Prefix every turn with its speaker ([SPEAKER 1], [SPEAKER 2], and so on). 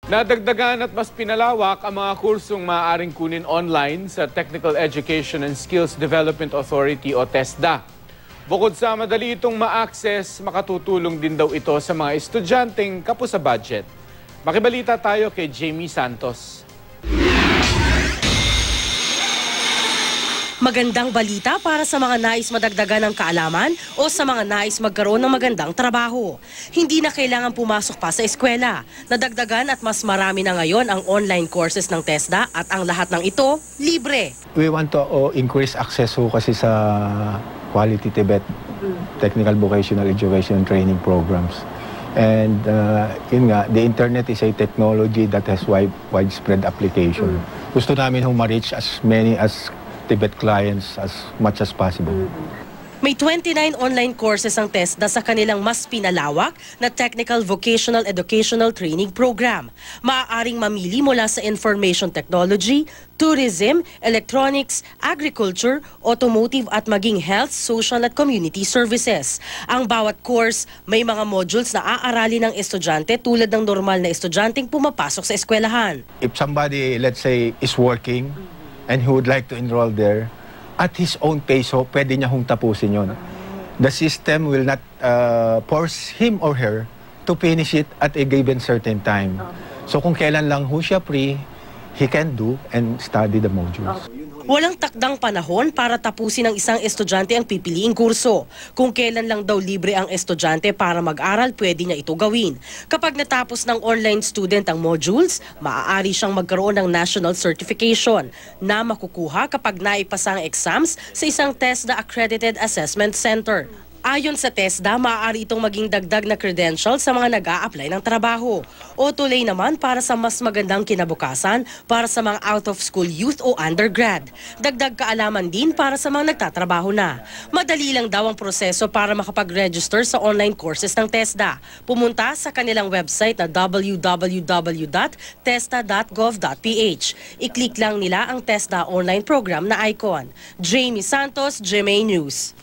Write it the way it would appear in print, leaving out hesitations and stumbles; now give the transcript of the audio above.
[SPEAKER 1] Nadagdagan at mas pinalawak ang mga kursong maaaring kunin online sa Technical Education and Skills Development Authority o TESDA. Bukod sa madali itong ma-access, makatutulong din daw ito sa mga estudyanteng kapos sa budget. Makibalita tayo kay Jamie Santos.
[SPEAKER 2] Magandang balita para sa mga nais madagdagan ng kaalaman o sa mga nais magkaroon ng magandang trabaho. Hindi na kailangan pumasok pa sa eskwela. Nadagdagan at mas marami na ngayon ang online courses ng TESDA at ang lahat ng ito, libre.
[SPEAKER 3] We want to increase access kasi sa quality TVET, Technical Vocational Education and Training programs. And yun nga, the internet is a technology that has widespread application. Gusto namin ma-reach as many as TVET clients as much as possible.
[SPEAKER 2] May 29 online courses ang TESDA sa kanilang mas pinalawak na Technical Vocational Educational Training Program. Maaaring mamili mula sa Information Technology, Tourism, Electronics, Agriculture, Automotive at maging Health, Social at Community Services. Ang bawat course may mga modules na aaralin ng estudyante tulad ng normal na estudyanteng pumapasok sa eskwelahan.
[SPEAKER 3] If somebody, let's say, is working and who would like to enroll there, at his own pace, pwede niya hong tapusin yun. The system will not force him or her to finish it at a given certain time. So kung kailan lang siya free, he can do and study the modules.
[SPEAKER 2] Walang takdang panahon para tapusin ng isang estudyante ang pipiliing kurso. Kung kailan lang daw libre ang estudyante para mag-aral, pwede niya ito gawin. Kapag natapos ng online student ang modules, maaari siyang magkaroon ng national certification na makukuha kapag naipasa ang exams sa isang TESDA Accredited Assessment Center. Ayon sa TESDA, maaari itong maging dagdag na credential sa mga nag-a-apply ng trabaho. O tulay naman para sa mas magandang kinabukasan para sa mga out-of-school youth o undergrad. Dagdag kaalaman din para sa mga nagtatrabaho na. Madali lang daw ang proseso para makapag-register sa online courses ng TESDA. Pumunta sa kanilang website na www.tesda.gov.ph. I-click lang nila ang TESDA online program na icon. Jamie Santos, GMA News.